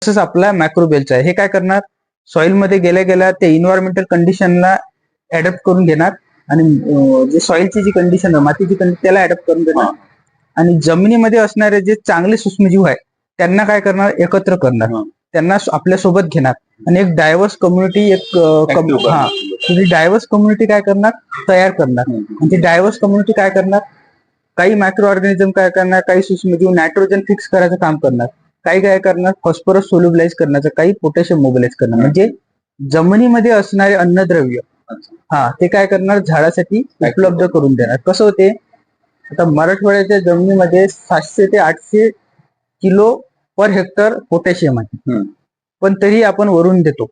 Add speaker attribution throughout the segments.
Speaker 1: तसंच आपला मॅक्रोबेलचा आहे. हे काय करणार, सॉइल मध्ये गेल्या गेल्या ते इन्व्हायरमेंटल कंडिशनला ऍडप्ट करून घेणार आणि जे सॉइलची जी कंडिशन आहे, मातीची कंडिशन, त्याला ऍडप्ट करून घेणार आणि जमिनीमध्ये असणारे जे चांगले सूक्ष्मजीव आहे त्यांना काय करणार, एकत्र करणार, त्यांना आपल्या सोबत घेणार आणि एक डायव्हर्स कम्युनिटी, डायव्हर्स कम्युनिटी काय करणार, तयार करणार. आणि ती डायव्हर्स कम्युनिटी काय करणार, काही मायक्रो ऑर्गॅनिझम काय करणार, काही सूक्ष्मजीव नायट्रोजन फिक्स करायचं काम करणार, काही काय करणार फॉस्फरस सोल्युबलाइज करण्याचं, काही पोटॅशियम मोबिलाइज करणार. म्हणजे जमिनीमध्ये असणारे अन्नद्रव्य ते काय करणार, झाडासाठी उपलब्ध करून देणार. कसं होते, आता मराठवाड्याच्या जमिनीमध्ये 700 ते 800 किलो पर हेक्टर पोटॅशियम आहे, पण तरी आपण वरून देतो.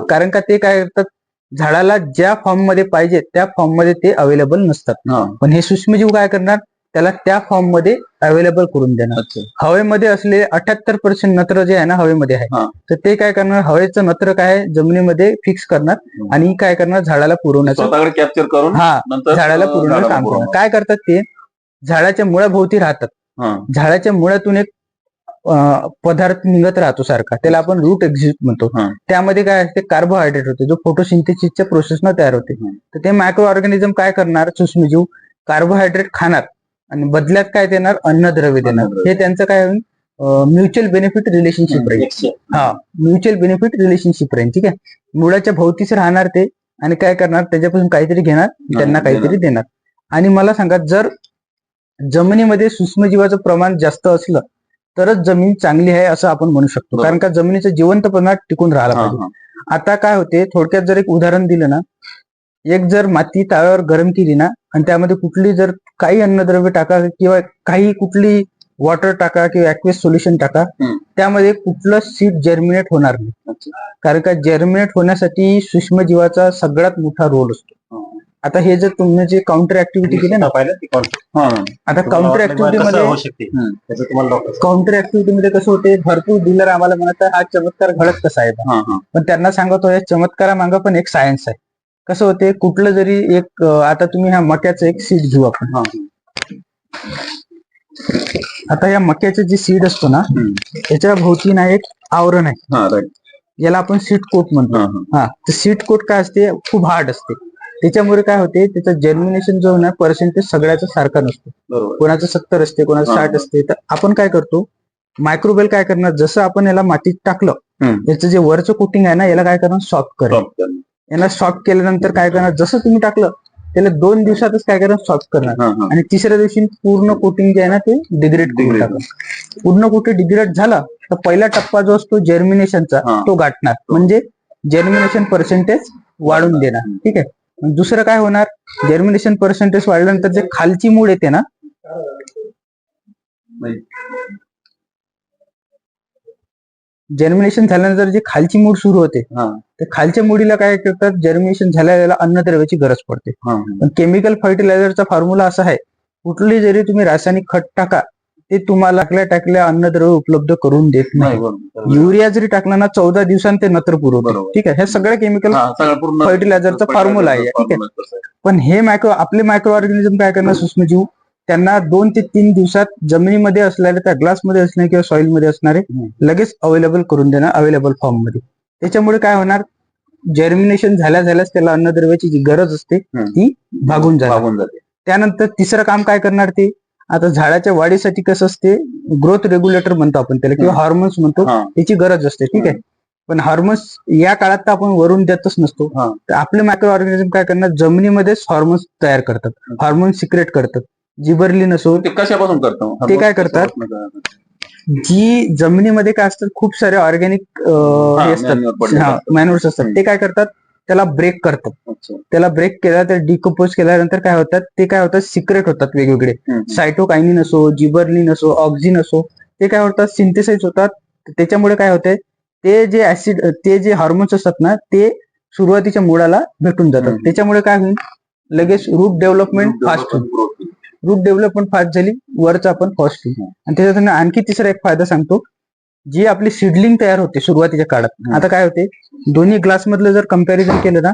Speaker 1: कारण का ते काय करतात, झाडाला ज्या फॉर्म मध्ये पाहिजे त्या फॉर्म मध्ये ते अवेलेबल नसतात. पण हे सूक्ष्मजीव काय करणार, त्याला त्या फॉर्म मध्ये अवेलेबल करून देणार. हवेमध्ये असलेले 78% नत्र जे आहे ना हवेमध्ये आहे, तर ते काय करणार, हवेचं नत्र काय जमिनीमध्ये फिक्स करणार आणि काय करणार, झाडाला पुरवण्याचं,
Speaker 2: कॅप्चर करून
Speaker 1: झाडाला पुरवण्याचं काम करणार. काय करतात ते, झाडाच्या मुळाभोवती राहतात, झाडाच्या मुळातून एक पदार्थ निघत राहतो सारखा, त्याला आपण रूट एक्झिट म्हणतो. त्यामध्ये काय असते, कार्बोहायड्रेट होते, जो फोटोसिंथेसिसच्या प्रोसेसनं तयार होते. तर ते मायक्रो ऑर्गॅनिझम काय करणार, सूक्ष्मजीव कार्बोहायड्रेट खाणार आणि बदल्यात काय देणार, अन्नद्रव्य देणार. हे त्यांचं काय होईल, म्युच्युअल बेनिफिट रिलेशनशिप राहील. म्युच्युअल बेनिफिट रिलेशनशिप राहील. ठीक आहे, मुळाच्या भोवतीच राहणार ते आणि काय करणार, त्याच्यापासून काहीतरी घेणार, त्यांना काहीतरी देणार. आणि मला सांगा, जर जमिनीमध्ये सूक्ष्मजीवाचं प्रमाण जास्त असलं तरच जमीन चांगली आहे असं आपण म्हणू शकतो. कारण का जमिनीचं जिवंतपणा टिकून राहायला पाहिजे. आता काय होते, थोडक्यात जर एक उदाहरण दिलं ना, एक जर माती तव्यावर गरम केली ना आणि त्यामध्ये कुठली जर काही अन्नद्रव्य टाका किंवा काही कुठली वॉटर टाका किंवा ॲक्वेस सोल्युशन टाका, त्यामध्ये कुठलं सीड जर्मिनेट होणार नाही. कारण का जर्मिनेट होण्यासाठी सूक्ष्मजीवाचा सगळ्यात मोठा रोल असतो. आता हे जर तुम्ही जे काउंटर ऍक्टिव्हिटी केली ना, आता काउंटर ऍक्टिव्हिटीमध्ये कसं होते, भरपूर डीलर आम्हाला म्हणतात हा चमत्कार घडत कसा आहे, पण त्यांना सांगतो या चमत्कारामागं पण एक सायन्स आहे. कसं होते, कुठलं जरी एक, आता तुम्ही ह्या मक्याचं एक सीड घेऊ आपण. आता या मक्याचे जे सीड असतो ना, त्याच्या भोवती ना एक आवरण आहे, याला आपण सीड कोट म्हणतो. तर सीड कोट काय असते, खूप हार्ड असते. त्याच्यामुळे काय होते, त्याचं जर्मिनेशन जो ना पर्सेंटेज सगळ्याचा सारखा नसतो. कोणाचं 70 असते, कोणाचं 60 असते. तर आपण काय करतो, मायक्रोबेल काय करणार, जसं आपण याला मातीत टाकलं, त्याचं जे वरचं कोटिंग आहे ना, याला काय करणार, सॉफ्ट करणार. याला सॉफ्ट केल्यानंतर काय करणार, जसं तुम्ही टाकलं त्याला 2 दिवसातच काय करणार, सॉफ्ट करणार आणि तिसऱ्या दिवशी पूर्ण कोटिंग जे आहे ना ते डिग्रेड करून टाकणार. पूर्ण कोटिंग डिग्रेड झाला तर पहिला टप्पा जो असतो जर्मिनेशनचा तो गाठणार, म्हणजे जर्मिनेशन पर्सेंटेज वाढून देणार. ठीक आहे, दुसरं काय होणार, जर्मिनेशन पर्सेंटेज वाढल्यानंतर जे खालची मूळ येते ना, जर्मिनेशन झाल्यानंतर जे खालची मूळ सुरू होते, तर खालच्या मुडीला काय करतात, जर्मिनेशन झाल्याला अन्नद्रव्याची गरज पडते. पण केमिकल फर्टिलायझरचा फॉर्म्युला असा आहे, कुठली जरी तुम्ही रासायनिक खत टाका, ते तुम्हाला टाकल्या अन्नद्रव्य उपलब्ध करून देत नाही. युरिया जरी टाकला ना 14 दिवसांत ते नत्र पुरवतो. ठीक आहे, हे सगळं केमिकल फर्टिलायझरचा फॉर्म्युला आहे. ठीक आहे, पण हे आपले मायक्रो ऑर्गॅनिझम काय करणार, सूक्ष्मजीव, त्यांना 2 ते 3 दिवसात जमिनीमध्ये असलेल्या, त्या ग्लासमध्ये असणारे किंवा सॉइल मध्ये असणारे लगेच अवेलेबल करून देणार, अवेलेबल फॉर्म मध्ये. त्याच्यामुळे काय होणार, जर्मिनेशन झाल्याच त्याला अन्नद्रव्याची जी गरज असते ती भागून जाते. त्यानंतर तिसरं काम काय करणार ते, आता झाडाच्या वाढीसाठी कसं असते, ग्रोथ रेग्युलेटर म्हणतो आपण त्याला किंवा हॉर्मोन्स म्हणतो, त्याची गरज असते. ठीक आहे, पण हॉर्मोन्स या काळात तर आपण वरून देतच नसतो. तर आपले मायक्रो ऑर्गॅनिझम काय करणार, जमिनीमध्येच हॉर्मोन्स तयार करतात, हॉर्मोन्स सिक्रेट करतात. जिबर्लिन असो,
Speaker 2: ते कशापासून करतो,
Speaker 1: ते काय करतात, जी जमिनीमध्ये काय असतात, खूप सारे ऑर्गॅनिक हे असतात, मॅन्युअर्स असतात, ते काय करतात, त्याला ब्रेक करतात. त्याला ब्रेक केला तर डिकम्पोज केल्यानंतर काय होतात, ते काय होतात, सिक्रेट होतात वेगवेगळे. सायटोकायनिन असो, जिबर्लिन असो, ऑक्झिन असो, ते काय होतात, सिंथेसाइज होतात. त्याच्यामुळे काय होतंय, ते जे ऍसिड, ते जे हॉर्मोन्स असतात ना, ते सुरुवातीच्या मुळाला भेटून जातात. त्याच्यामुळे काय होईल, लगेच रूट डेव्हलपमेंट फास्ट होईल. रूट डेव्हलपमेंट फास्ट झाली, वरचा पण फास्ट होईल. आणि त्याच्यातून आणखी तिसरा एक फायदा सांगतो, जी आपली सीडलिंग तयार होते सुरुवातीच्या काळात. आता काय होते, दोन्ही ग्लास मधलं जर कम्पॅरिझन केलं ना,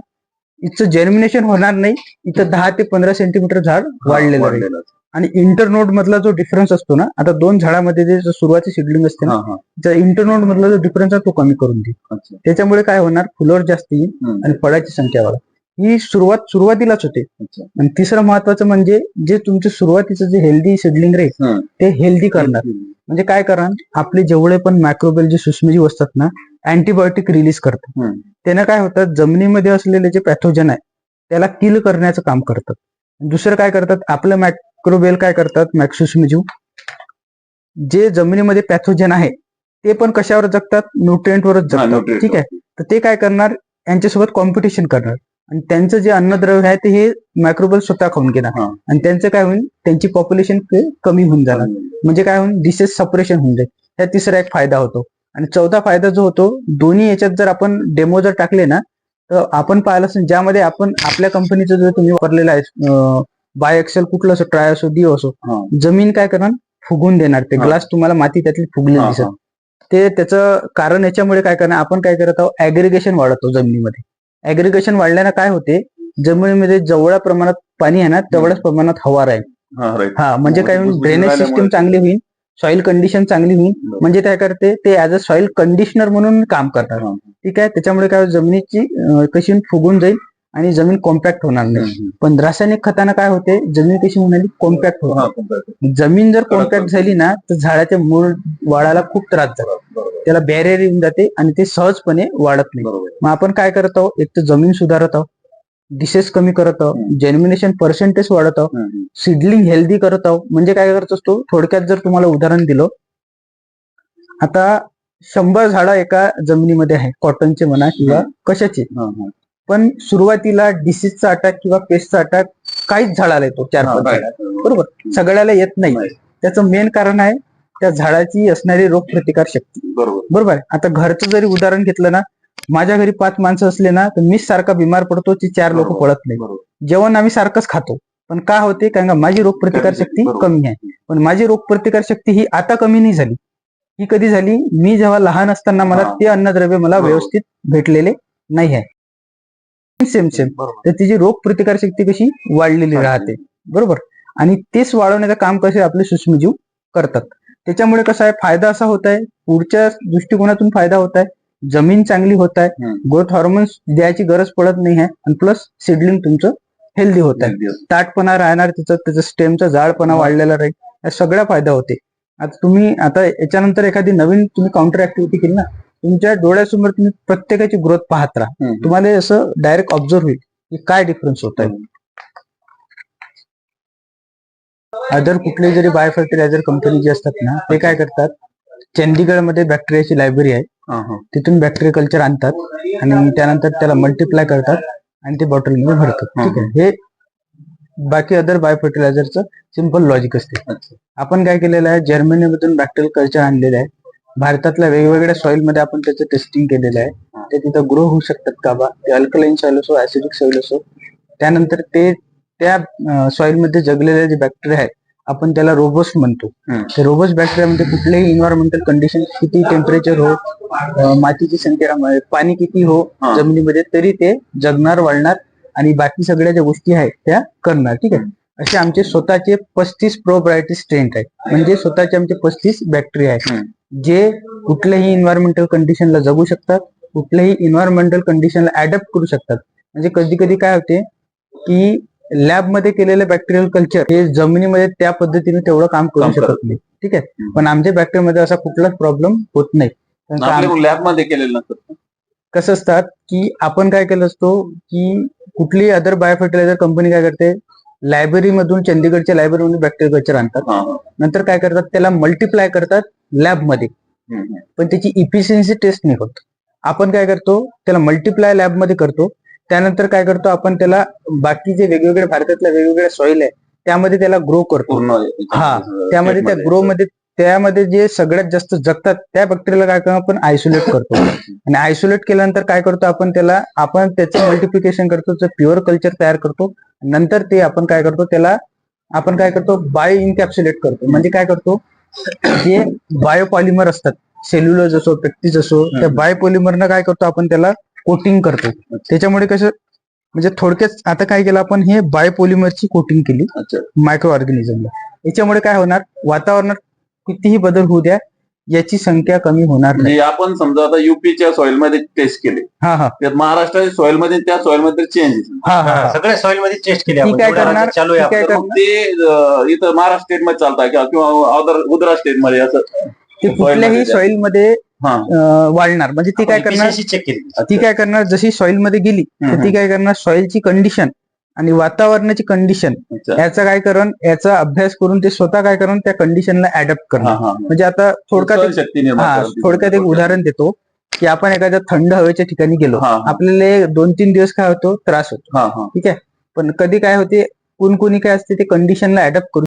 Speaker 1: इथं जर्मिनेशन होणार नाही, इथं 10 ते 15 सेंटीमीटर झाड वाढलेलं राहील. आणि इंटरनोड मधला जो डिफरन्स असतो ना, आता दोन झाडामध्ये जे सुरुवाती सिडलिंग असते ना, त्या इंटरनोड मधला जो डिफरन्स आहे तो कमी करून देईल. त्याच्यामुळे काय होणार, फुलवर जास्त येईल आणि फळाची संख्या वाढेल. ही सुरुवातीलाच होते. आणि तिसरं महत्वाचं म्हणजे जे तुमचं सुरुवातीचं जे हेल्दी सिडलिंग राहील ते हेल्दी करणार. म्हणजे काय करणार, आपले जेवढे पण मायक्रोबेल जे सूक्ष्मजीव असतात ना, अँटीबायोटिक रिलीज करतात. त्यानं काय होतं, जमिनीमध्ये असलेले जे पॅथोजन आहे त्याला किल करण्याचं काम करतात. दुसरं काय करतात, आपलं मायक्रोबेल काय करतात, सूक्ष्मजीव जे जमिनीमध्ये पॅथोजन आहे ते पण कशावर जगतात, न्यूट्रिएंटवरच जगतात. ठीक आहे, तर ते काय करणार, यांच्यासोबत कॉम्पिटिशन करणार आणि त्यांचं जे अन्नद्रव्य आहे ते हे मायक्रोबेल स्वतः खाऊन घेणार आणि त्यांचं काय होईल, त्यांची पॉप्युलेशन कमी होऊन जाणार. म्हणजे काय होईल, डिसीज सपरेशन होऊन जाईल. हा तिसरा एक फायदा होतो. आणि चौथा फायदा जो होतो, दोन्ही याच्यात जर आपण डेमो जर टाकले ना, तर आपण पाहिलं असेल ज्यामध्ये आपण आपल्या कंपनीचं जो तुम्ही वापरलेला आहे बाय एक्सेल कुठलं असो, ट्राय असो, डी असो, जमीन काय करणार, फुगून देणार. ते ग्लास तुम्हाला माती त्यातली फुगली दिसत. ते त्याचं कारण याच्यामुळे काय करणार, आपण काय करत आहोत, ऍग्रिगेशन वाढवतो जमिनीमध्ये. ऍग्रिगेशन वाढल्यानं काय होते, जमिनीमध्ये जेवढ्या प्रमाणात पाणी आहे ना तेवढ्याच प्रमाणात हवा राहील. म्हणजे काय होईल, ड्रेनेज सिस्टीम चांगली होईल, सॉइल कंडिशन चांगली होईल. म्हणजे काय करते, ते ऍज अ सॉइल कंडिशनर म्हणून काम करतात. ठीक आहे, त्याच्यामुळे काय जमिनीची कशी फुगून जाईल आणि जमीन कॉम्पॅक्ट होणार नाही. पण रासायनिक खतानं काय होते, जमीन कशी होणार, कॉम्पॅक्ट होणार. जमीन जर कॉम्पॅक्ट झाली ना तर झाडाच्या मूळ वाढायला खूप त्रास जातो, त्याला बॅरियर येऊन जाते आणि ते सहजपणे वाढत नाही. मग आपण काय करत आहोत, एक तर जमीन सुधारत आहोत, डिसेस कमी करत आहोत, जर्मिनेशन पर्सेंटेज वाढत आहोत, सीडलिंग हेल्दी करत आहोत. म्हणजे काय करत असतो, थोडक्यात जर तुम्हाला उदाहरण दिलं, आता 100 झाडं एका जमिनीमध्ये आहे, कॉटनचे म्हणा किंवा कशाचे, पण सुरुवातीला डिसीजचा अटॅक किंवा पेस्टचा अटॅक काहीच झाडाला येतो, 4-5 बरोबर, सगळ्याला येत नाही. त्याचं मेन कारण आहे त्या झाडाची असणारी रोगप्रतिकार शक्ती. बरोबर. आता घरचं जरी उदाहरण घेतलं ना, माझ्या घरी 5 माणसं असले ना तर मीच सारखा बिमार पडतो, ती 4 लोक पडत नाही. जेवण आम्ही सारखंच खातो, पण का होते, कारण का माझी रोगप्रतिकार शक्ती कमी आहे. पण माझी रोगप्रतिकार शक्ती ही आता कमी नाही झाली, ही कधी झाली, मी जेव्हा लहान असताना मला ते अन्नद्रव्य मला व्यवस्थित भेटलेले नाही आहे. सेम तर तिची रोग प्रतिकार शक्ती कशी वाढलेली राहते. बरोबर. आणि तेच वाढवण्याचं काम कसे आपले सूक्ष्मजीव करतात. त्याच्यामुळे कसं आहे, फायदा असा होत आहे, पुढच्या दृष्टिकोनातून फायदा होत आहे, जमीन चांगली होत आहे, ग्रोथ हॉर्मोन्स द्यायची गरज पडत नाही आहे आणि प्लस सिडलिंग तुमचं हेल्दी होत आहे, ताटपणा राहणार, त्याचं स्टेमचा जाडपणा वाढलेला राहील, या सगळ्या फायदा होते. आता याच्यानंतर एखादी नवीन तुम्ही काउंटर ऍक्टिव्हिटी केली ना, तुमच्या डोळ्यासमोर तुम्ही प्रत्येकाची ग्रोथ पाहत राहा, तुम्हाला असं डायरेक्ट ऑब्झर्व होईल की काय डिफरन्स होत आहे. अदर कुठले जरी बाय फर्टिलायझर कंपनी जे असतात ना, ते काय करतात, चंदीगडमध्ये बॅक्टेरियाची लायब्ररी आहे, तिथून बॅक्टेरिया कल्चर आणतात आणि त्यानंतर त्याला मल्टिप्लाय करतात आणि ते बॉटलमध्ये भरतात. ठीक आहे, हे बाकी अदर बाय फर्टिलायझरचं सिंपल लॉजिक असते. आपण काय केलेलं आहे, जर्मनीमधून बॅक्टेरियल कल्चर आणलेलं आहे, भारतातल्या वेगवेगळ्या सॉइल मध्ये आपण त्याचं टेस्टिंग केलेलं आहे, ते तिथं ग्रो होऊ शकतात का बा, ते अल्कलाइन सॉइल असो, ऍसिडिक सॉइल असो. त्यानंतर ते त्या सॉइल मध्ये जगलेले जे बॅक्टेरिया आहेत आपण त्याला रोबस्ट म्हणतो. ते रोबस्ट बॅक्टेरियामध्ये कुठलेही इन्व्हायरमेंटल कंडिशन, किती टेम्परेचर हो, मातीची संख्या, पाणी किती हो जमिनीमध्ये, तरी ते जगणार, वाढणार आणि बाकी सगळ्या ज्या गोष्टी आहेत त्या करणार. ठीक आहे, असे आमचे स्वतःचे 35 प्रोबायोटिक स्ट्रेन आहेत, म्हणजे स्वतःचे आमचे 35 बॅक्टेरिया आहेत जे कुठल्याही इन्व्हायरमेंटल कंडिशनला जगू शकतात, कुठल्याही इन्व्हायरमेंटल कंडिशनला ऍडप्ट करू शकतात. म्हणजे कधी कधी काय होते की लॅबमध्ये केलेलं बॅक्टेरियल कल्चर हे जमिनीमध्ये त्या पद्धतीने तेवढं काम करू शकत नाही. ठीक आहे, पण आमच्या बॅक्टेरियामध्ये असा कुठलाच प्रॉब्लेम होत नाही.
Speaker 2: लॅबमध्ये केलेलं नसतं.
Speaker 1: कसं असतात की आपण काय केलं असतो की कुठली अदर बायोफर्टिलायझर कंपनी काय करते, लायब्ररी मधून, चंदीगडच्या लायब्ररीमधून बॅक्टेरियल कल्चर आणतात, नंतर काय करतात, त्याला मल्टिप्लाय करतात लॅबमध्ये, पण त्याची इफिशियन्सी टेस्ट नाही होत. आपण काय करतो, त्याला मल्टिप्लाय लॅबमध्ये करतो, त्यानंतर काय करतो आपण त्याला बाकी जे वेगवेगळ्या भारतातल्या वेगवेगळ्या सॉइल आहे त्यामध्ये त्याला ग्रो करतो. त्यामध्ये त्या ग्रो मध्ये त्यामध्ये जे सगळ्यात जास्त जगतात त्या बॅक्टेरियाला काय करतो आपण आयसोलेट करतो आणि आयसोलेट केल्यानंतर काय करतो आपण त्याचं मल्टिप्लिकेशन करतो, प्युअर कल्चर तयार करतो, नंतर ते आपण काय करतो, त्याला आपण काय करतो बायो इनकॅप्सुलेट करतो. म्हणजे काय करतो, जे बायोपॉलिमर असतात, सेल्युलोज असो, पेक्टिस असो, त्या बायोपॉलिमरनं काय करतो आपण त्याला कोटिंग करतो. त्याच्यामुळे कसं म्हणजे थोडक्यात आता काय केलं आपण, हे बायोपॉलिमरची कोटिंग केली
Speaker 2: अच्छा.
Speaker 1: मायक्रो ऑर्गॅनिझमला. याच्यामुळे काय होणार, वातावरणात कितीही बदल होऊ द्या, याची संख्या कमी होणार नाही.
Speaker 2: म्हणजे आपण समजा आता युपीच्या सॉइल मध्ये टेस्ट केले,
Speaker 1: हा हा
Speaker 2: त्यात महाराष्ट्राच्या सॉइल मध्ये त्या सॉइल मध्ये चेंज.
Speaker 1: हा हा
Speaker 3: सगळ्या सॉइल मध्ये टेस्ट केली
Speaker 1: ती
Speaker 3: आपण.
Speaker 1: काय
Speaker 3: जेवढ्या
Speaker 1: करणार,
Speaker 3: राज्यात चालू आहे
Speaker 1: ती काय
Speaker 3: आपलं.
Speaker 2: मग ते इथं महाराष्ट्र स्टेट मध्ये चालतं किंवा गुजरात स्टेट मध्ये असं
Speaker 1: ते कुठल्याही सॉइल मध्ये
Speaker 2: हा.
Speaker 1: वाढणार. म्हणजे ती काय करणार,
Speaker 3: चेक केली.
Speaker 1: ती काय करणार, जशी सॉइल मध्ये गेली तर ती काय करणार, सॉइलची कंडिशन आणि वातावरणाची कंडिशन
Speaker 2: अच्छा.
Speaker 1: याचा काय करण, याचा अभ्यास करून ते स्वतः काय करून त्या कंडिशनला अडॅप्ट
Speaker 2: हा,
Speaker 1: करणार.
Speaker 2: हा.
Speaker 1: म्हणजे आता थोडक्यात
Speaker 2: शक्ती निर्माण
Speaker 1: हा
Speaker 2: करायची.
Speaker 1: थोडक्यात एक उदाहरण देतो की आपण एखाद्या थंड हवेच्या ठिकाणी गेलो,
Speaker 2: हा, हा.
Speaker 1: आपल्याला 2-3 दिवस काय होतो, त्रास होतो.
Speaker 2: हा, हा.
Speaker 1: ठीक आहे, पण कधी काय होते, कुणी काय असते ते कंडिशनला अडॅप्ट करू